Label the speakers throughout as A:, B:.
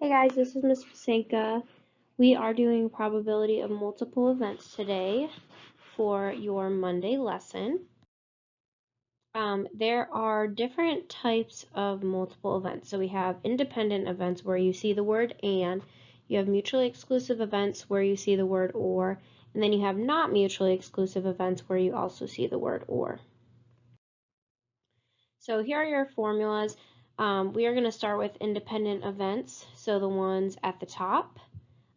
A: Hey guys, this is Ms. Pasenka. We are doing probability of multiple events today for your Monday lesson. There are different types of multiple events. So we have independent events where you see the word and, you have mutually exclusive events where you see the word or, and then you have not mutually exclusive events where you also see the word or. So here are your formulas. We are going to start with independent events, so the ones at the top.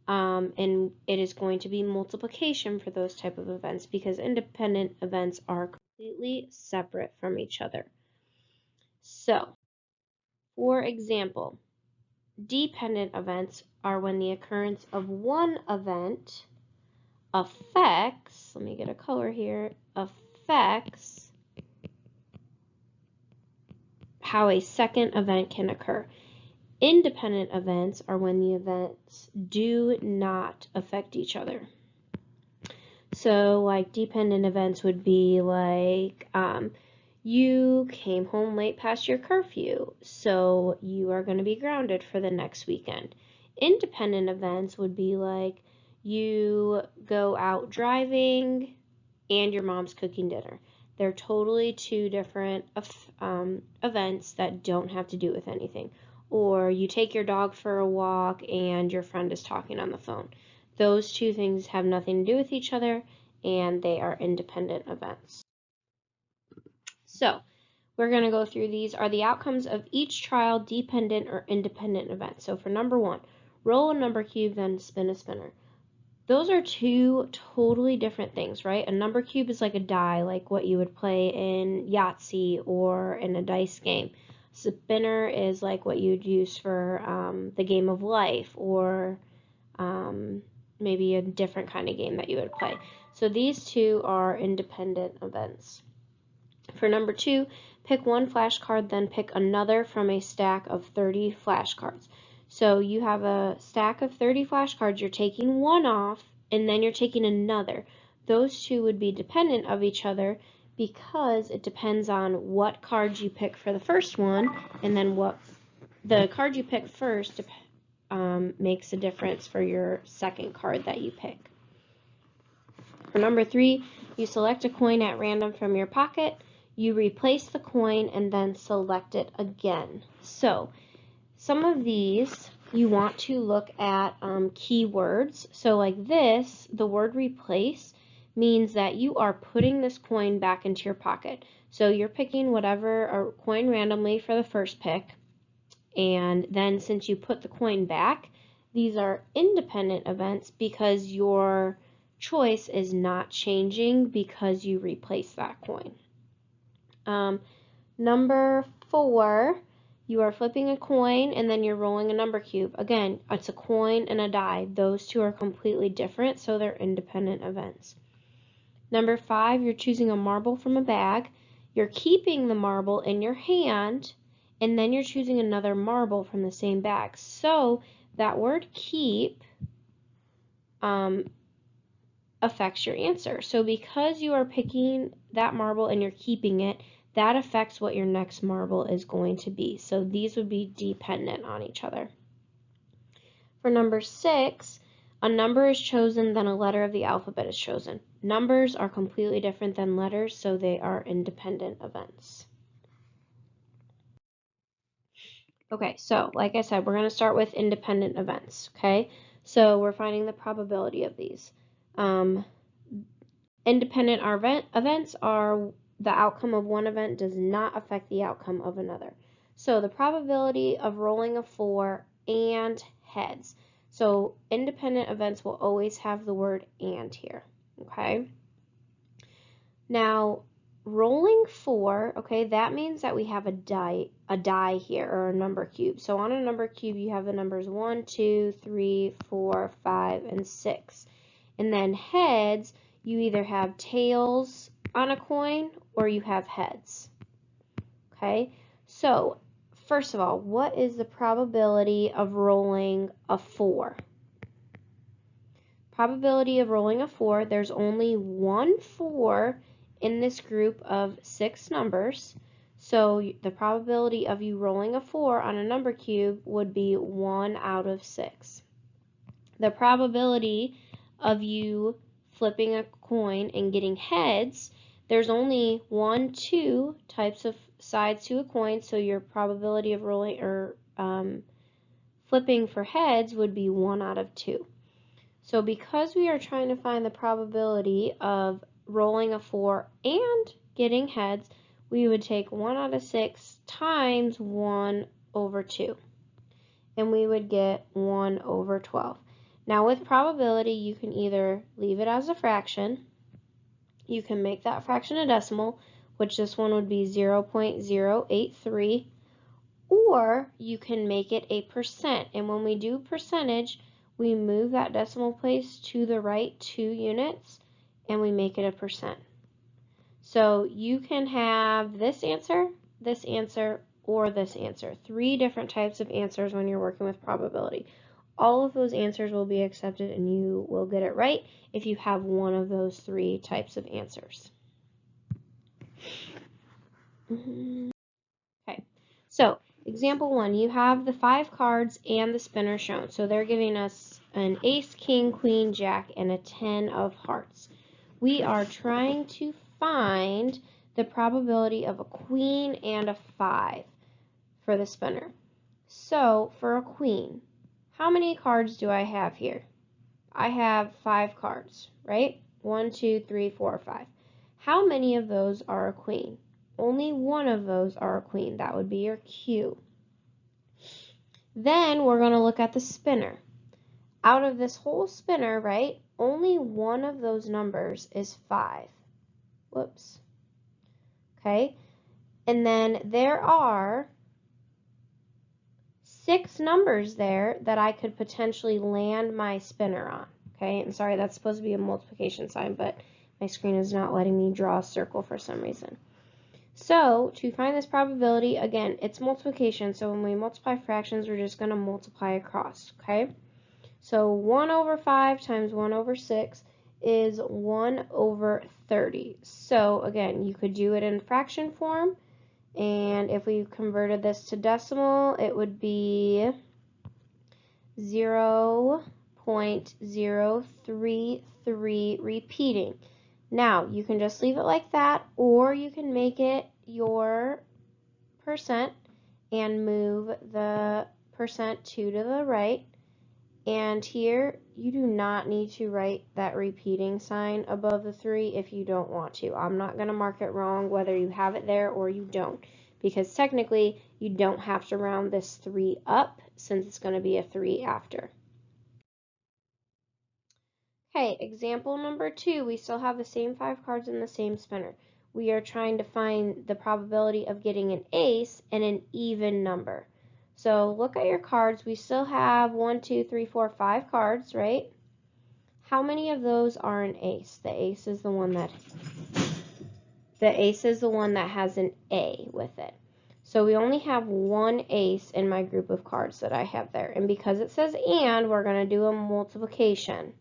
A: And it is going to be multiplication for those type of events because independent events are completely separate from each other. So, for example, dependent events are when the occurrence of one event affects, let me get a color here, affects how a second event can occur. Independent events are when the events do not affect each other. So, like, dependent events would be like, you came home late past your curfew, so you are going to be grounded for the next weekend. Independent events would be like, you go out driving and your mom's cooking dinner. They're totally two different events that don't have to do with anything. Or you take your dog for a walk and your friend is talking on the phone. Those two things have nothing to do with each other, and they are independent events. So, we're going to go through these. Are the outcomes of each trial dependent or independent events? So for number one, roll a number cube, then spin a spinner. Those are two totally different things, right? A number cube is like a die, like what you would play in Yahtzee or in a dice game. Spinner is like what you'd use for the game of life, or maybe a different kind of game that you would play. So these two are independent events. For number two, pick one flashcard, then pick another from a stack of 30 flashcards. So you have a stack of 30 flashcards, you're taking one off, and then you're taking another. Those two would be dependent of each other because it depends on what card you pick for the first one, and then what the card you pick first makes a difference for your second card that you pick. For number three, you select a coin at random from your pocket, you replace the coin, and then select it again. So some of these you want to look at keywords. So like this, the word replace means that you are putting this coin back into your pocket. So you're picking whatever coin randomly for the first pick, and then since you put the coin back, these are independent events because your choice is not changing because you replace that coin. Number four, you are flipping a coin and then you're rolling a number cube. Again, it's a coin and a die. Those two are completely different, so they're independent events. Number five, you're choosing a marble from a bag. You're keeping the marble in your hand, and then you're choosing another marble from the same bag. So that word keep affects your answer. So because you are picking that marble and you're keeping it, that affects what your next marble is going to be. So these would be dependent on each other. For number six, a number is chosen, then a letter of the alphabet is chosen. Numbers are completely different than letters, so they are independent events. Okay, so like I said, we're going to start with independent events, okay? So we're finding the probability of these. Independent events are the outcome of one event does not affect the outcome of another. So the probability of rolling a 4 and heads. So independent events will always have the word and here, okay? Now, rolling 4, okay, that means that we have a die here, or a number cube. So on a number cube, you have the numbers 1, 2, 3, 4, 5, and 6. And then heads, you either have tails on a coin or you have heads. Okay, so first of all, what is the probability of rolling a 4? Probability of rolling a 4, there's only one 4 in this group of 6 numbers. So the probability of you rolling a 4 on a number cube would be 1 out of 6. The probability of you flipping a coin and getting heads, there's only 2 types of sides to a coin, so your probability of rolling or flipping for heads would be 1 out of 2. So because we are trying to find the probability of rolling a 4 and getting heads, we would take 1 out of 6 times 1 over 2, and we would get 1 over 12. Now with probability, you can either leave it as a fraction, you can make that fraction a decimal, which this one would be 0.083, or you can make it a percent. And when we do percentage, we move that decimal place to the right 2 units, and we make it a percent. So you can have this answer, or this answer. 3 different types of answers when you're working with probability. All of those answers will be accepted and you will get it right if you have one of those 3 types of answers. Okay, so example 1, you have the 5 cards and the spinner shown. So they're giving us an ace, king, queen, jack, and a 10 of hearts. We are trying to find the probability of a queen and a 5 for the spinner. So for a queen, how many cards do I have here? I have 5 cards, right? 1, 2, 3, 4, 5. How many of those are a queen? Only one of those are a queen. That would be your Q. Then we're going to look at the spinner. Out of this whole spinner, right, only one of those numbers is 5. Whoops. Okay, and then there are 6 numbers there that I could potentially land my spinner on. Okay, and sorry, that's supposed to be a multiplication sign, but my screen is not letting me draw a circle for some reason. So to find this probability, again, it's multiplication. So when we multiply fractions, we're just going to multiply across. Okay, so 1 over 5 times 1 over 6 is 1 over 30. So again, you could do it in fraction form. And if we converted this to decimal, it would be 0.033 repeating. Now, you can just leave it like that, or you can make it your percent and move the percent 2 to the right. And here, you do not need to write that repeating sign above the 3 if you don't want to. I'm not going to mark it wrong whether you have it there or you don't, because technically, you don't have to round this 3 up since it's going to be a 3 after. Okay, example number 2, we still have the same 5 cards in the same spinner. We are trying to find the probability of getting an ace and an even number. So look at your cards. We still have 1, 2, 3, 4, 5 cards, right? How many of those are an ace? The ace is the one that has an A with it. So we only have 1 ace in my group of cards that I have there. And because it says and, we're going to do a multiplication.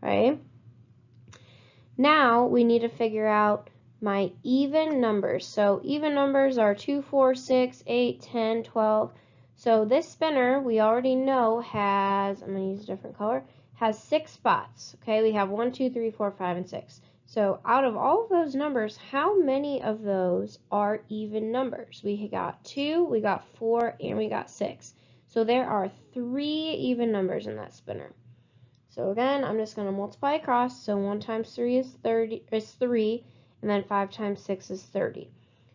A: Okay? Now we need to figure out my even numbers. So even numbers are 2, 4, 6, 8, 10, 12. So this spinner, we already know has, I'm going to use a different color, has 6 spots. Okay, we have 1, 2, 3, 4, 5, and 6. So out of all of those numbers, how many of those are even numbers? We got 2, we got 4, and we got 6. So there are 3 even numbers in that spinner. So again, I'm just going to multiply across. So 1 times 3 is 3, and then 5 times 6 is 30.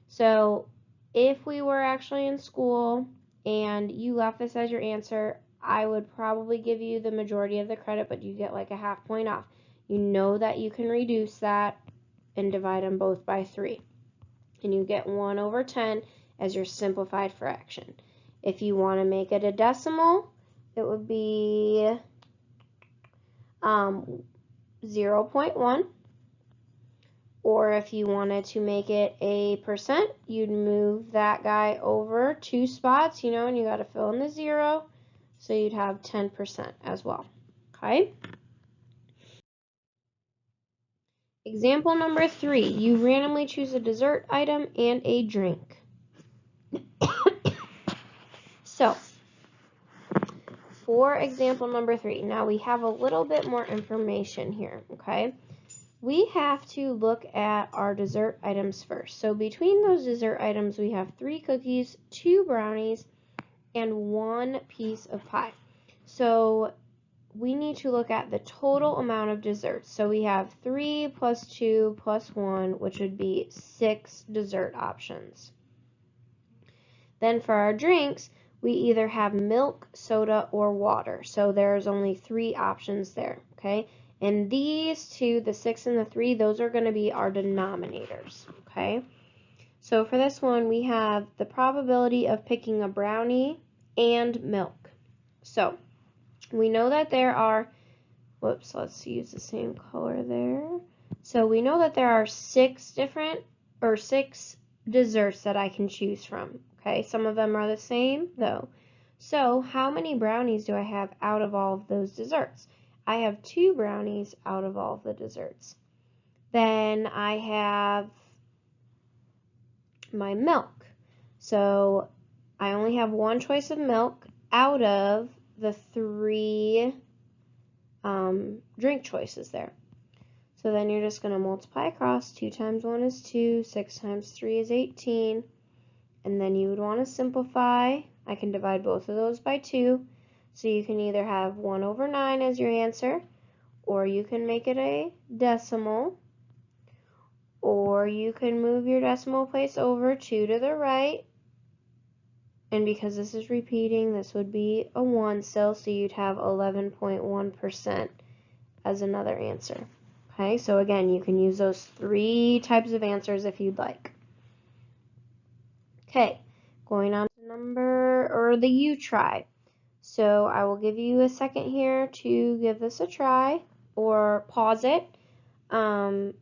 A: So if we were actually in school and you left this as your answer, I would probably give you the majority of the credit, but you get like a half point off. You know that you can reduce that and divide them both by 3. And you get 1 over 10 as your simplified fraction. If you want to make it a decimal, it would be 0.1, or if you wanted to make it a percent, you'd move that guy over 2 spots, and you got to fill in the 0, so you'd have 10% as well. Okay? Example number 3, you randomly choose a dessert item and a drink. So, for example number 3, now we have a little bit more information here, okay? We have to look at our dessert items first. So between those dessert items, we have 3 cookies, 2 brownies, and 1 piece of pie. So we need to look at the total amount of desserts. So we have 3 plus 2 plus 1, which would be 6 dessert options. Then for our drinks, we either have milk, soda, or water. So there's only 3 options there, okay? And these two, the 6 and the 3, those are going to be our denominators, okay? So for this one, we have the probability of picking a brownie and milk. So we know that there are, whoops, let's use the same color there. So we know that there are 6 desserts that I can choose from, okay? Some of them are the same, though. So how many brownies do I have out of all of those desserts? I have 2 brownies out of all of the desserts. Then I have my milk. So I only have 1 choice of milk out of the 3 drink choices there. So then you're just going to multiply across. 2 times 1 is 2, 6 times 3 is 18. And then you would want to simplify. I can divide both of those by 2. So you can either have 1 over 9 as your answer, or you can make it a decimal, or you can move your decimal place over 2 to the right. And because this is repeating, this would be a 1 still, so you'd have 11.1% as another answer. Okay, so again, you can use those 3 types of answers if you'd like. Okay, going on to the you try. So I will give you a second here to give this a try, or pause it and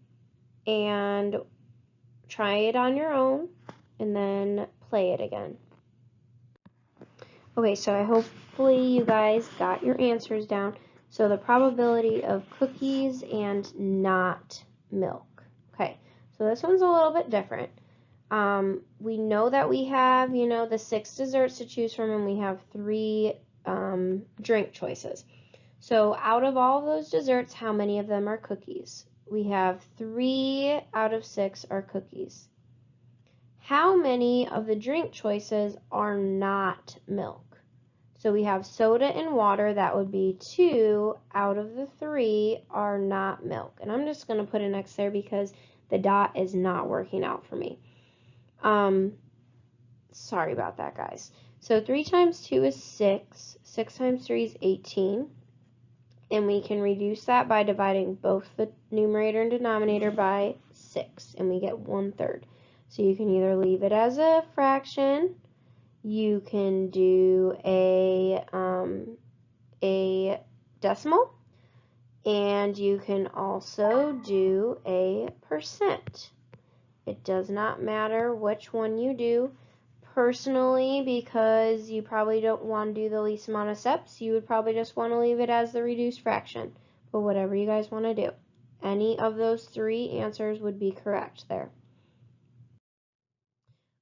A: try it on your own, and then play it again. Okay, so hopefully you guys got your answers down. So the probability of cookies and not milk. Okay, so this one's a little bit different. We know that we have, the 6 desserts to choose from, and we have 3 drink choices. So out of all of those desserts, how many of them are cookies? We have 3 out of 6 are cookies. How many of the drink choices are not milk? So we have soda and water, that would be 2 out of the 3 are not milk. And I'm just going to put an X there because the dot is not working out for me. Sorry about that, guys. So 3 times 2 is 6. 6 times 3 is 18. And we can reduce that by dividing both the numerator and denominator by 6. And we get 1/3. So you can either leave it as a fraction, you can do a decimal, and you can also do a percent. It does not matter which one you do. Personally, because you probably don't want to do the least amount of steps, you would probably just want to leave it as the reduced fraction. But whatever you guys want to do. Any of those 3 answers would be correct there.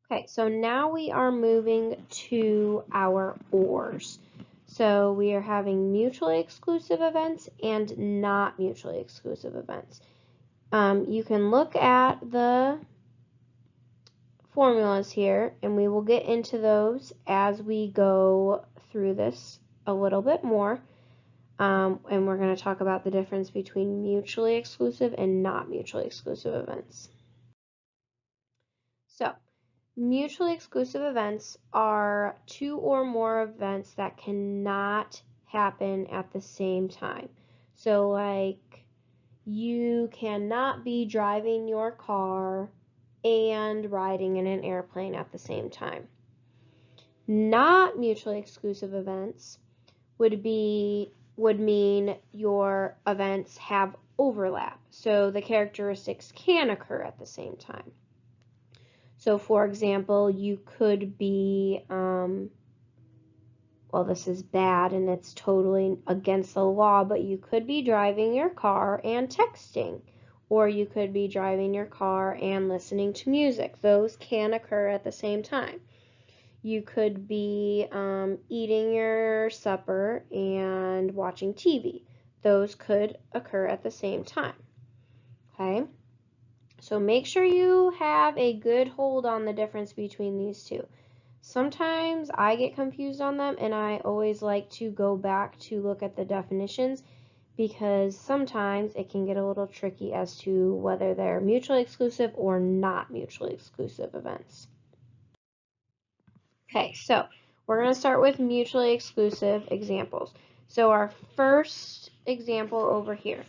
A: Okay, so now we are moving to our ORs. So we are having mutually exclusive events and not mutually exclusive events. You can look at the formulas here, and we will get into those as we go through this a little bit more. And we're going to talk about the difference between mutually exclusive and not mutually exclusive events. So, mutually exclusive events are 2 or more events that cannot happen at the same time. So like, you cannot be driving your car and riding in an airplane at the same time. Not mutually exclusive events would mean your events have overlap. So the characteristics can occur at the same time. So for example, you could be, well, this is bad and it's totally against the law, but you could be driving your car and texting. or you could be driving your car and listening to music. Those can occur at the same time. You could be eating your supper and watching TV. Those could occur at the same time. Okay? So make sure you have a good hold on the difference between these two. Sometimes I get confused on them, and I always like to go back to look at the definitions, because sometimes it can get a little tricky as to whether they're mutually exclusive or not mutually exclusive events. Okay, so we're going to start with mutually exclusive examples. So our first example over here,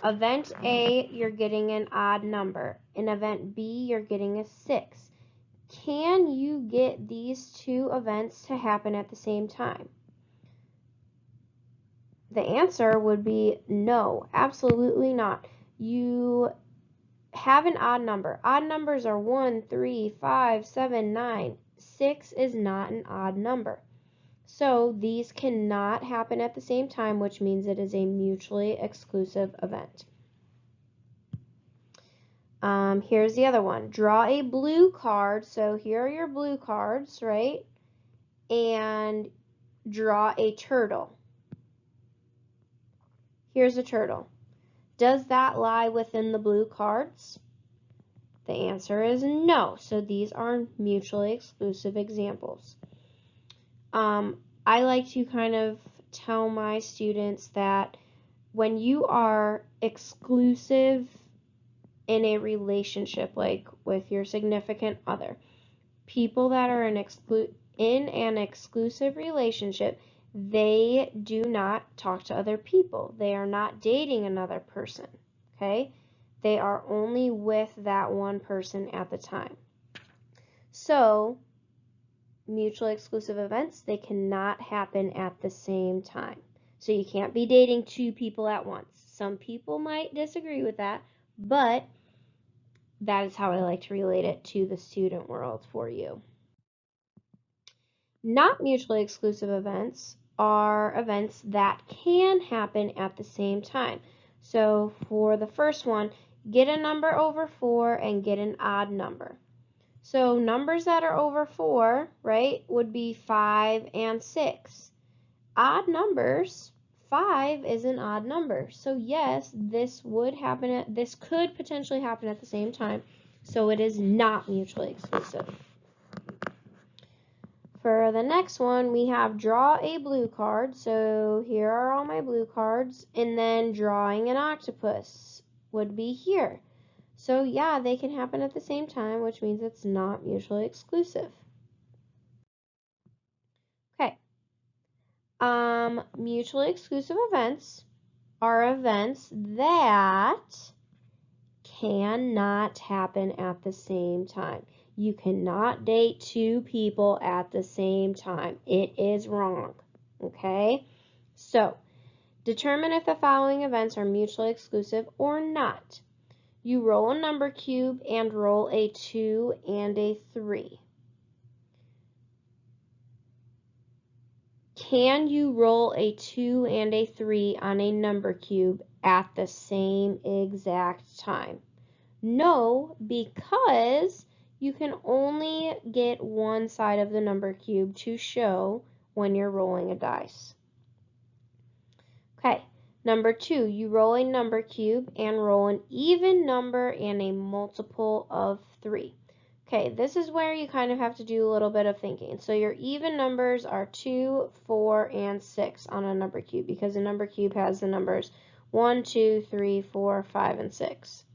A: event A, you're getting an odd number. In event B, you're getting a 6. Can you get these two events to happen at the same time? The answer would be no, absolutely not. You have an odd number. Odd numbers are 1, 3, 5, 7, 9. 6 is not an odd number. So these cannot happen at the same time, which means it is a mutually exclusive event. Here's the other one. Draw a blue card. So here are your blue cards, right? And draw a turtle. Here's a turtle. Does that lie within the blue cards? The answer is no. So these are mutually exclusive examples. I like to kind of tell my students that when you are exclusive in a relationship, like with your significant other, people that are in an exclusive relationship, they do not talk to other people. They are not dating another person, okay? They are only with that one person at the time. So, mutually exclusive events, they cannot happen at the same time. So you can't be dating two people at once. Some people might disagree with that, but that is how I like to relate it to the student world for you. Not mutually exclusive events are events that can happen at the same time. So for the first one, get a number over 4 and get an odd number. So numbers that are over 4, right, would be 5 and 6. Odd numbers, 5 is an odd number. So yes, this could potentially happen at the same time. So it is not mutually exclusive. For the next one, we have draw a blue card. So here are all my blue cards. And then drawing an octopus would be here. So yeah, they can happen at the same time, which means it's not mutually exclusive. Okay. Mutually exclusive events are events that cannot happen at the same time. You cannot date two people at the same time. It is wrong. Okay? So, determine if the following events are mutually exclusive or not. You roll a number cube and roll a 2 and a 3. Can you roll a 2 and a 3 on a number cube at the same exact time? No, because you can only get one side of the number cube to show when you're rolling a dice. Okay, number 2, you roll a number cube and roll an even number and a multiple of 3. Okay, this is where you kind of have to do a little bit of thinking. So your even numbers are 2, 4, and 6 on a number cube, because a number cube has the numbers 1, 2, 3, 4, 5, and 6.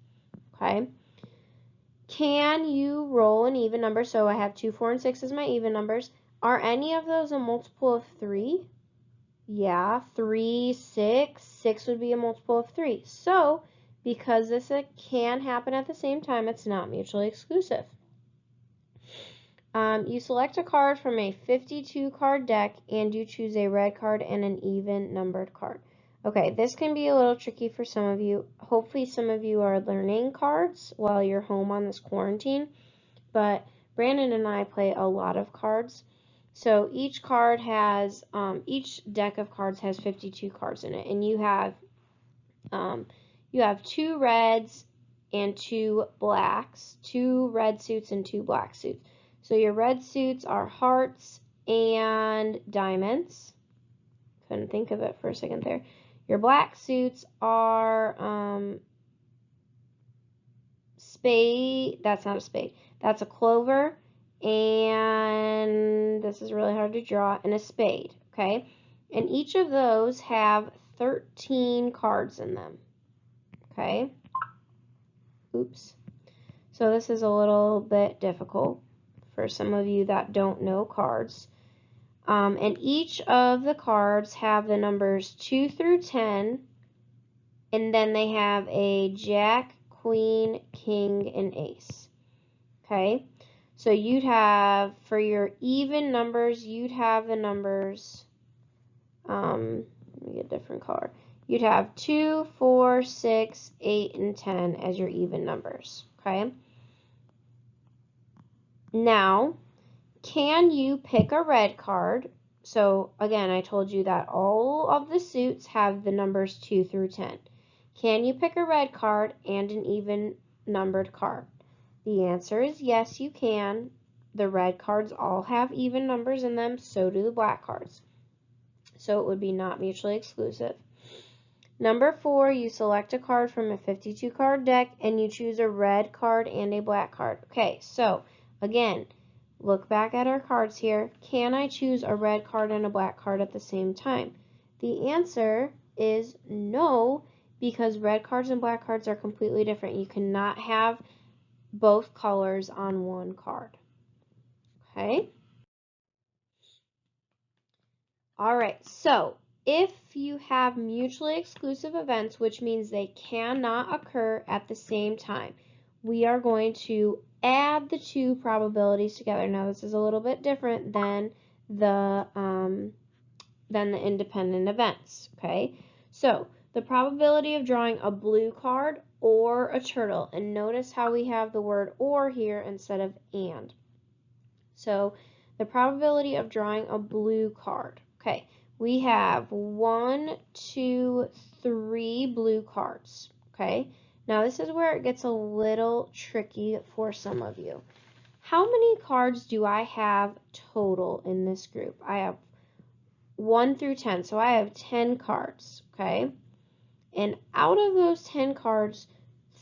A: Okay. Can you roll an even number? So I have 2, 4, and 6 as my even numbers. Are any of those a multiple of 3? Yeah, 3, 6. 6 would be a multiple of 3. So, because this can happen at the same time, it's not mutually exclusive. You select a card from a 52 card deck and you choose a red card and an even numbered card. Okay, this can be a little tricky for some of you. Hopefully some of you are learning cards while you're home on this quarantine, but Brandon and I play a lot of cards. So each card has, each deck of cards has 52 cards in it, and you have 2 reds and 2 blacks, 2 red suits and 2 black suits. So your red suits are hearts and diamonds. Couldn't think of it for a second there. Your black suits are spade. That's not a spade. That's a clover. And this is really hard to draw. And a spade. Okay. And each of those have 13 cards in them. Okay. Oops. So this is a little bit difficult for some of you that don't know cards. And each of the cards have the numbers 2 through 10, and then they have a jack, queen, king, and ace. Okay, so you'd have, for your even numbers, you'd have the numbers, let me get a different color. You'd have 2, 4, 6, 8, and 10 as your even numbers. Okay, now, can you pick a red card? So again, I told you that all of the suits have the numbers 2 through 10. Can you pick a red card and an even numbered card? The answer is yes, you can. The red cards all have even numbers in them, so do the black cards. So it would be not mutually exclusive. Number 4, you select a card from a 52 card deck and you choose a red card and a black card. Okay, so again, look back at our cards here. Can I choose a red card and a black card at the same time? The answer is no, because red cards and black cards are completely different. You cannot have both colors on one card. Okay? Alright, so if you have mutually exclusive events, which means they cannot occur at the same time, we are going to add the two probabilities together. Now this is a little bit different than the independent events. Okay, so the probability of drawing a blue card or a turtle, and notice how we have the word or here instead of and. So the probability of drawing a blue card. Okay, we have 1, 2, 3 blue cards. Okay, now this is where it gets a little tricky for some of you. How many cards do I have total in this group? I have 1 through 10, so I have 10 cards. Okay, and out of those 10 cards,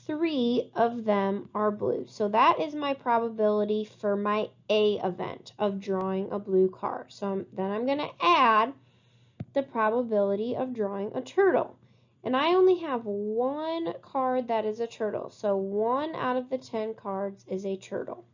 A: 3 of them are blue. So that is my probability for my A event of drawing a blue card. So then I'm going to add the probability of drawing a turtle. And I only have 1 card that is a turtle. So 1 out of the 10 cards is a turtle.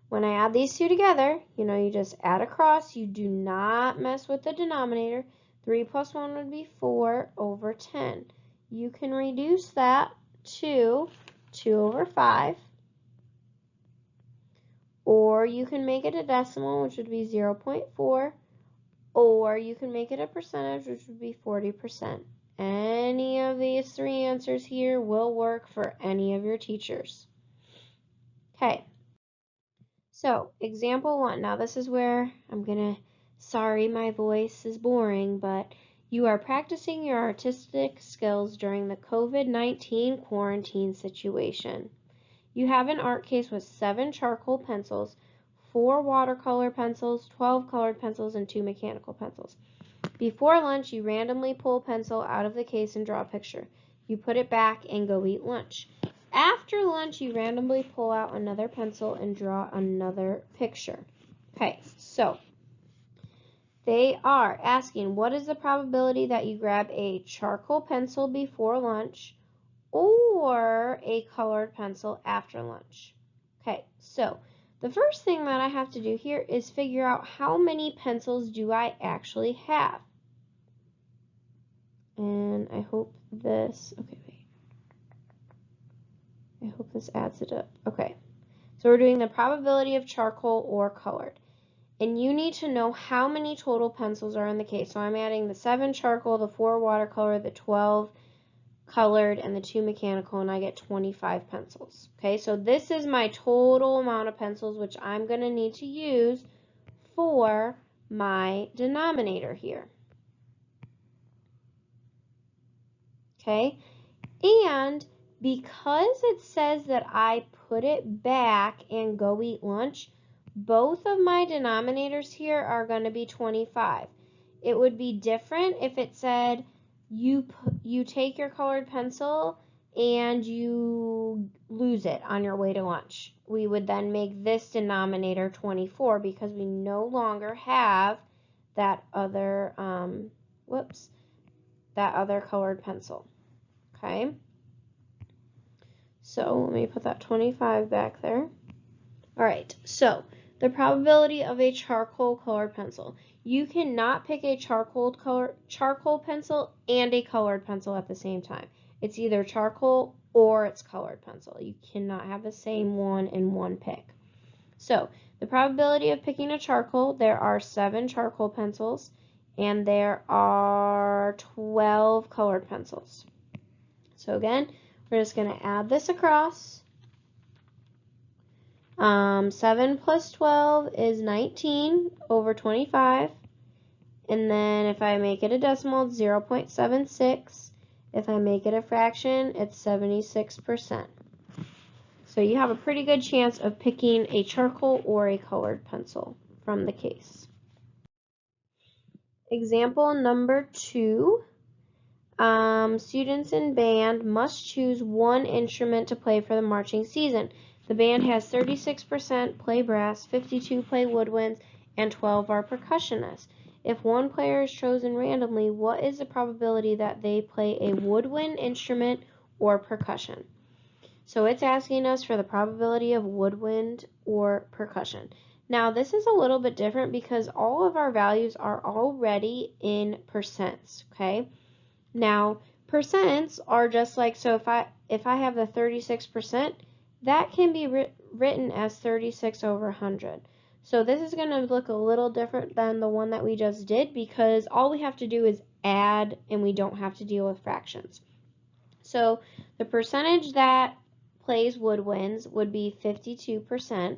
A: When I add these two together, you just add across. You do not mess with the denominator. 3 plus 1 would be 4 over 10. You can reduce that to 2 over 5. Or you can make it a decimal, which would be 0.4. Or you can make it a percentage, which would be 40%. Any of these 3 answers here will work for any of your teachers. Okay. So, example 1. Now this is where sorry my voice is boring, but you are practicing your artistic skills during the COVID-19 quarantine situation. You have an art case with 7 charcoal pencils, 4 watercolor pencils, 12 colored pencils, and 2 mechanical pencils. Before lunch, you randomly pull a pencil out of the case and draw a picture. You put it back and go eat lunch. After lunch, you randomly pull out another pencil and draw another picture. Okay, so they are asking, what is the probability that you grab a charcoal pencil before lunch or a colored pencil after lunch? Okay, so the first thing that I have to do here is figure out how many pencils do I actually have. And I hope this, I hope this adds it up. Okay, so we're doing the probability of charcoal or colored. And you need to know how many total pencils are in the case. So I'm adding the 7 charcoal, the 4 watercolor, the 12 colored, and the 2 mechanical, and I get 25 pencils. Okay, so this is my total amount of pencils, which I'm going to need to use for my denominator here. Okay, and because it says that I put it back and go eat lunch, both of my denominators here are going to be 25. It would be different if it said you take your colored pencil and you lose it on your way to lunch. We would then make this denominator 24 because we no longer have that other that other colored pencil. Okay? So let me put that 25 back there. All right, so the probability of a charcoal colored pencil. You cannot pick a charcoal pencil and a colored pencil at the same time. It's either charcoal or it's colored pencil. You cannot have the same one in one pick. So the probability of picking a charcoal, there are 7 charcoal pencils and there are 12 colored pencils. So again, we're just going to add this across. 7 plus 12 is 19 over 25. And then if I make it a decimal, it's 0.76. If I make it a fraction, it's 76%. So you have a pretty good chance of picking a charcoal or a colored pencil from the case. Example number 2. Students in band must choose one instrument to play for the marching season. The band has 36% play brass, 52 play woodwinds, and 12 are percussionists. If one player is chosen randomly, what is the probability that they play a woodwind instrument or percussion? So it's asking us for the probability of woodwind or percussion. Now this is a little bit different because all of our values are already in percents, okay? Now, percents are just like, so if I have the 36%, that can be written as 36 over 100. So this is going to look a little different than the one that we just did because all we have to do is add and we don't have to deal with fractions. So the percentage that plays woodwinds would be 52%.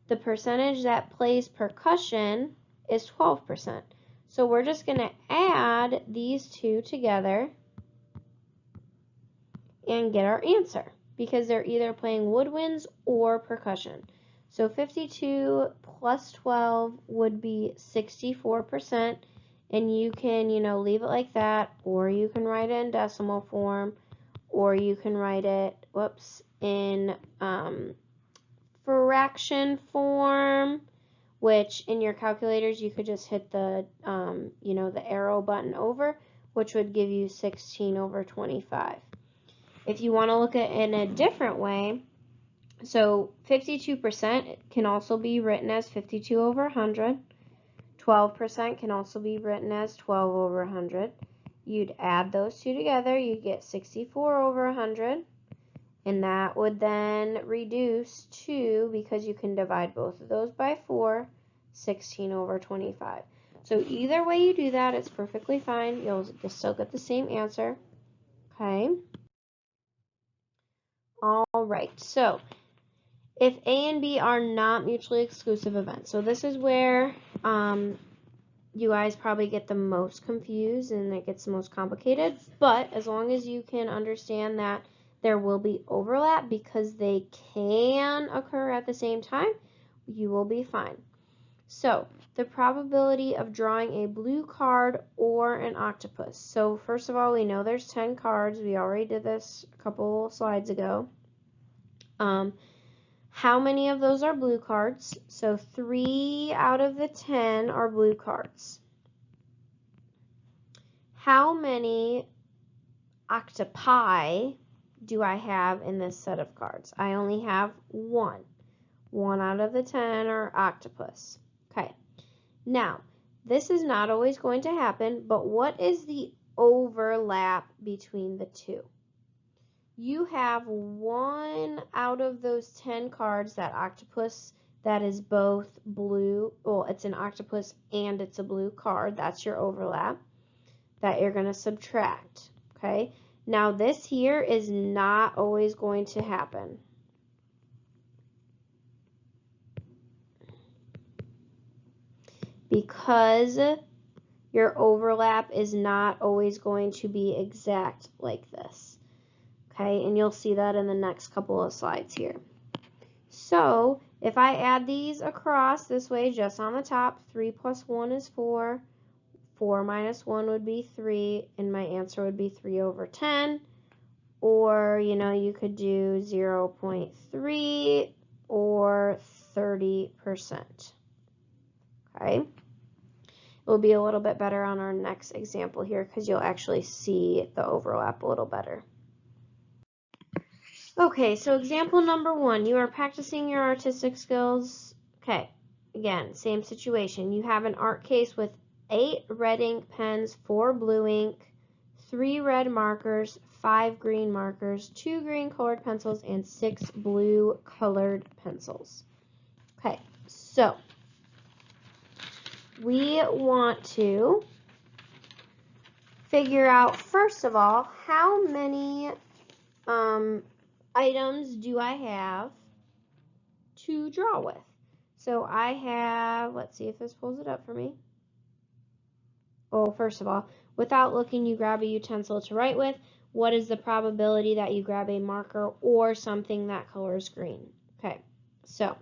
A: The percentage that plays percussion is 12%. So we're just going to add these two together and get our answer because they're either playing woodwinds or percussion. So 52 plus 12 would be 64%, and you can, leave it like that, or you can write it in decimal form, or you can write it, in fraction form, which in your calculators you could just hit the the arrow button over, which would give you 16 over 25. If you want to look at it in a different way, so 52% can also be written as 52 over 100. 12% can also be written as 12 over 100. You'd add those two together, you get 64 over 100. And that would then reduce to, because you can divide both of those by 4, 16 over 25. So either way you do that, it's perfectly fine. You'll still get the same answer. Okay. All right. So if A and B are not mutually exclusive events. So this is where you guys probably get the most confused and it gets the most complicated. But as long as you can understand that there will be overlap because they can occur at the same time, you will be fine. So, the probability of drawing a blue card or an octopus. So, first of all, we know there's 10 cards. We already did this a couple slides ago. How many of those are blue cards? So, 3 out of the 10 are blue cards. How many octopi do I have in this set of cards? I only have 1. 1 out of the 10 are octopus. Okay. Now, this is not always going to happen, but what is the overlap between the two? You have 1 out of those 10 cards, that octopus, that is both blue. Well, it's an octopus and it's a blue card. That's your overlap that you're going to subtract. Okay. Now, this here is not always going to happen. Because your overlap is not always going to be exact like this. Okay, and you'll see that in the next couple of slides here. So if I add these across this way, just on the top, 3 plus 1 is 4. 4 minus 1 would be 3, and my answer would be 3 over 10. Or, you could do 0.3 or 30%. Okay? It will be a little bit better on our next example here because you'll actually see the overlap a little better. Okay, so example number 1, you are practicing your artistic skills. Okay, again, same situation. You have an art case with 8 red ink pens, 4 blue ink, 3 red markers, 5 green markers, 2 green colored pencils, and 6 blue colored pencils. Okay, so we want to figure out, first of all, how many items do I have to draw with? So I have, let's see if this pulls it up for me. Well, first of all, without looking, you grab a utensil to write with. What is the probability that you grab a marker or something that colors green? Okay, so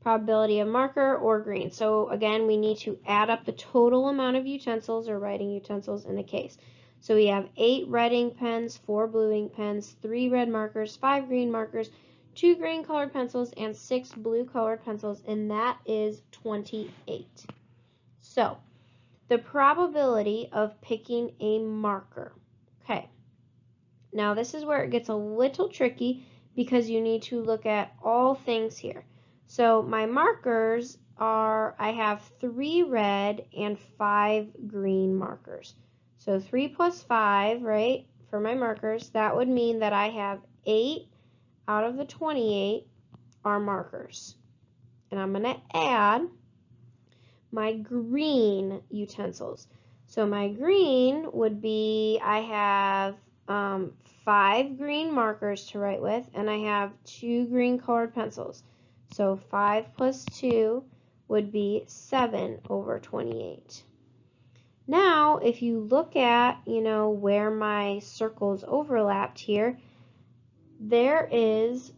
A: probability of marker or green. So again, we need to add up the total amount of utensils or writing utensils in a case. So we have 8 red ink pens, 4 blue ink pens, 3 red markers, 5 green markers, 2 green colored pencils, and 6 blue colored pencils, and that is 28. So the probability of picking a marker. Okay, now this is where it gets a little tricky because you need to look at all things here. So my markers are, I have 3 red and 5 green markers. So 3 plus 5, right, for my markers, that would mean that I have 8 out of the 28 are markers. And I'm going to add my green utensils. So my green would be, I have 5 green markers to write with, and I have 2 green colored pencils. So 5 plus 2 would be 7 over 28. Now, if you look at, where my circles overlapped here, there is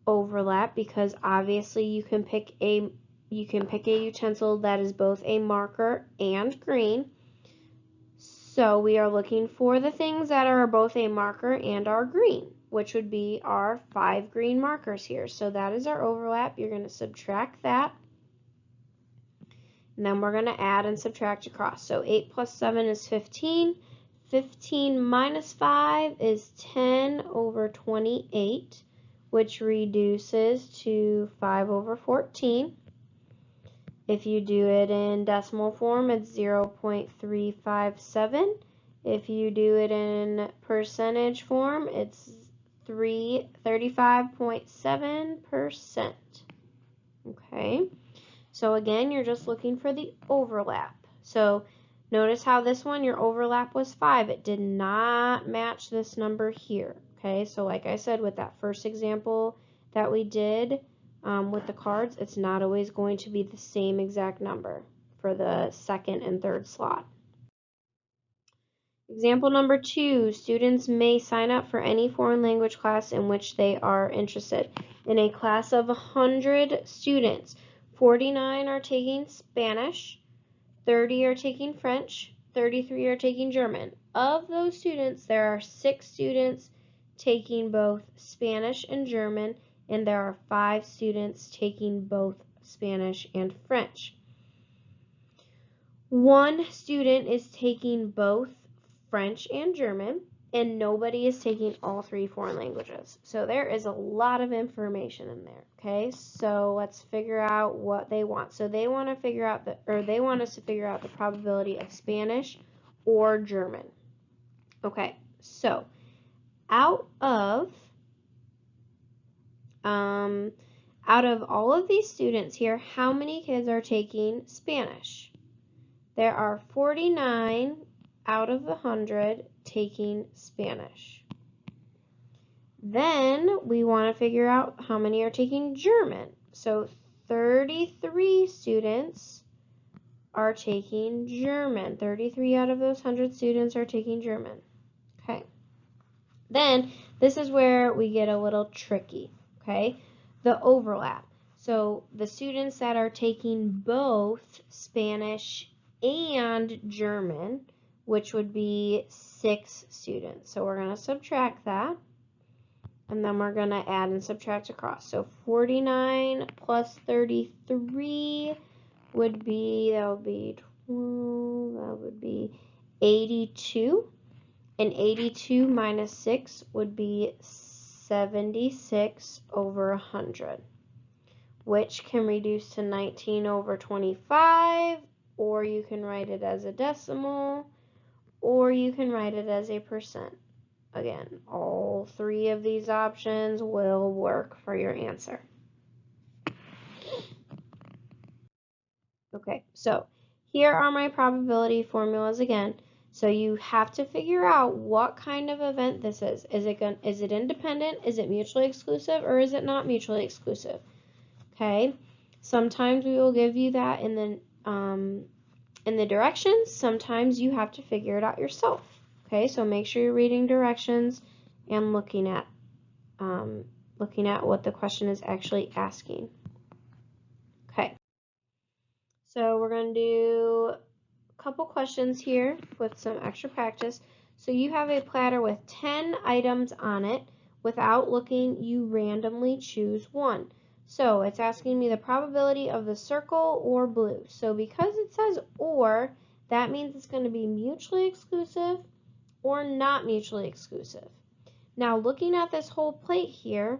A: overlap because obviously you can pick a utensil that is both a marker and green. So we are looking for the things that are both a marker and are green, which would be our 5 green markers here. So that is our overlap. You're going to subtract that. And then we're going to add and subtract across. So 8 plus 7 is 15. 15 minus 5 is 10 over 28, which reduces to 5 over 14. If you do it in decimal form, it's 0.357. If you do it in percentage form, it's 35.7%. Okay, so again, you're just looking for the overlap. So notice how this one, your overlap was 5. It did not match this number here. Okay, so like I said, with that first example that we did, with the cards, it's not always going to be the same exact number for the second and third slot. Example number 2, students may sign up for any foreign language class in which they are interested. In a class of 100 students, 49 are taking Spanish, 30 are taking French, 33 are taking German. Of those students, there are 6 students taking both Spanish and German, and there are 5 students taking both Spanish and French. 1 student is taking both French and German, and nobody is taking all 3 foreign languages. So there is a lot of information in there, okay? So let's figure out what they want. So they want to figure out they want us to figure out the probability of Spanish or German. Okay, so out of all of these students here, how many kids are taking Spanish? There are 49 out of the 100 taking Spanish. Then we want to figure out how many are taking German. So 33 students are taking German. 33 out of those 100 students are taking German. Okay. Then this is where we get a little tricky, okay? The overlap. So the students that are taking both Spanish and German, which would be 6 students. So we're going to subtract that, and then we're going to add and subtract across. So 49 plus 33 would be, that would be 82. And 82 minus 6 would be 76 over 100, which can reduce to 19 over 25, or you can write it as a decimal, or you can write it as a percent. Again, all 3 of these options will work for your answer. Okay, so here are my probability formulas again. So you have to figure out what kind of event this is. Is it independent? Is it mutually exclusive? Or is it not mutually exclusive? Okay. Sometimes we will give you that in the directions. Sometimes you have to figure it out yourself. Okay. So make sure you're reading directions and looking at what the question is actually asking. Okay. So we're going to do couple questions here with some extra practice. So you have a platter with 10 items on it. Without looking, you randomly choose one. So it's asking me the probability of the circle or blue. So because it says or, that means it's going to be mutually exclusive or not mutually exclusive. Now looking at this whole plate here,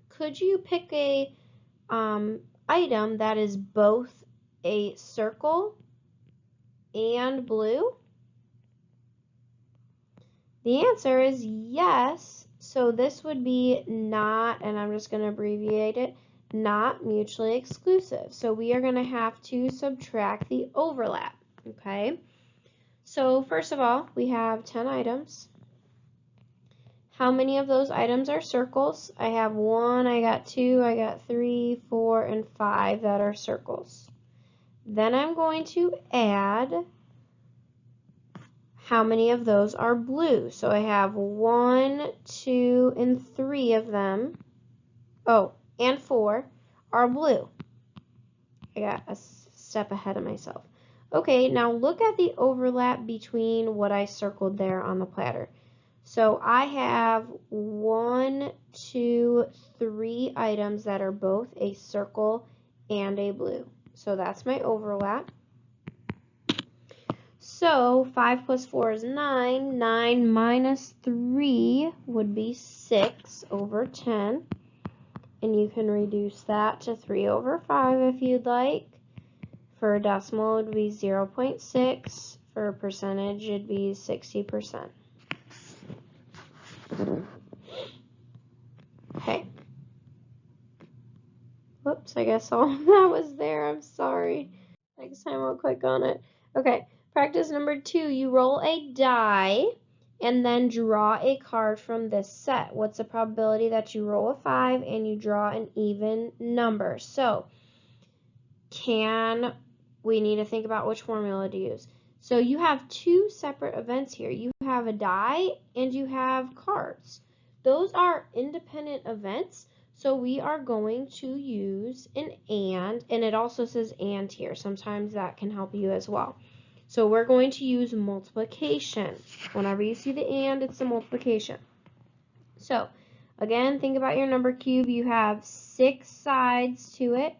A: could you pick a item that is both a circle and blue? The answer is yes. So this would be not, and I'm just going to abbreviate it, not mutually exclusive. So we are going to have to subtract the overlap, okay? So first of all, we have 10 items. How many of those items are circles? I have 1, I got 2, I got 3, 4, and 5 that are circles. Then I'm going to add how many of those are blue. So I have 1, 2, and 3 of them. Oh, and 4 are blue. I got a step ahead of myself. Okay, now look at the overlap between what I circled there on the platter. So I have 1, 2, 3 items that are both a circle and a blue. So that's my overlap. So 5 plus 4 is 9. 9 minus 3 would be 6 over 10. And you can reduce that to 3 over 5 if you'd like. For a decimal, it would be 0.6. For a percentage, it'd be 60%. Okay. Whoops, I guess all of that was there. I'm sorry. Next time I'll click on it. Okay. Practice number 2, you roll a die and then draw a card from this set. What's the probability that you roll a 5 and you draw an even number? So, we need to think about which formula to use. So you have 2 separate events here. You have a die and you have cards. Those are independent events, so we are going to use an and it also says and here. Sometimes that can help you as well. So we're going to use multiplication. Whenever you see the and, it's the multiplication. So again, think about your number cube. You have 6 sides to it.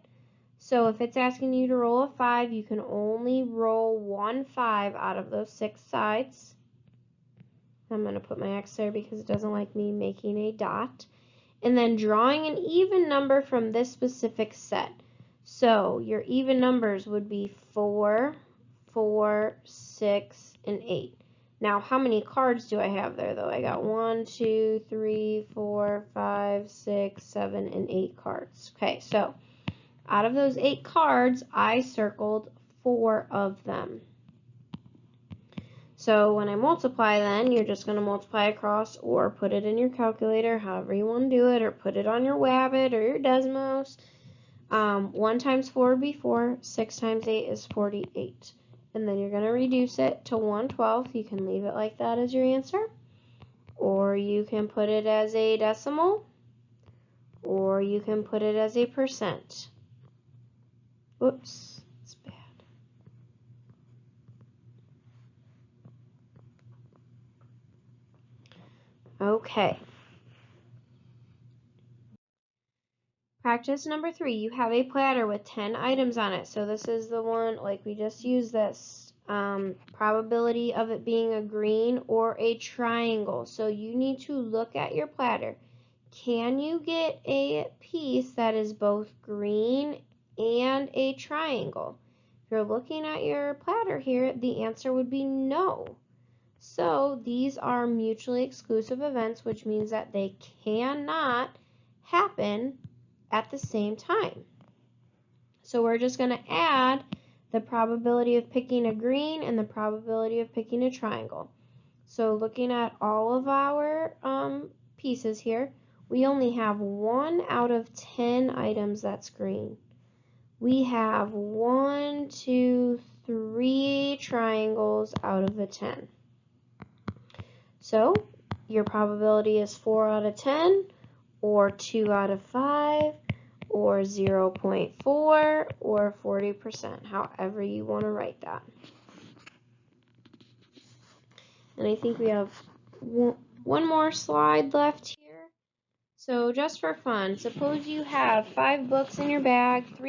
A: So if it's asking you to roll a 5, you can only roll 1 5 out of those 6 sides. I'm going to put my X there because it doesn't like me making a dot. And then drawing an even number from this specific set. So your even numbers would be 4, 4, 6, and 8. Now, how many cards do I have there, though? I got 1, 2, 3, 4, 5, 6, 7, and 8 cards. Okay, so out of those 8 cards, I circled 4 of them. So when I multiply then, you're just going to multiply across or put it in your calculator, however you want to do it, or put it on your Wabbit or your Desmos. 1 times 4 would be 4, 6 times 8 is 48. And then you're going to reduce it to 1/12. You can leave it like that as your answer. or you can put it as a decimal, or you can put it as a percent. Whoops, it's bad. Okay. Practice number 3, you have a platter with 10 items on it. So this is the one, like we just used this, probability of it being a green or a triangle. So you need to look at your platter. Can you get a piece that is both green and a triangle? If you're looking at your platter here, the answer would be no. So these are mutually exclusive events, which means that they cannot happen at the same time. So we're just going to add the probability of picking a green and the probability of picking a triangle. So looking at all of our pieces here, we only have 1 out of 10 items that's green. We have 1, 2, 3 triangles out of the 10. So your probability is 4 out of 10, or 2 out of 5, or 0.4, or 40%, however you want to write that. And I think we have one more slide left here. So just for fun, suppose you have 5 books in your bag, 3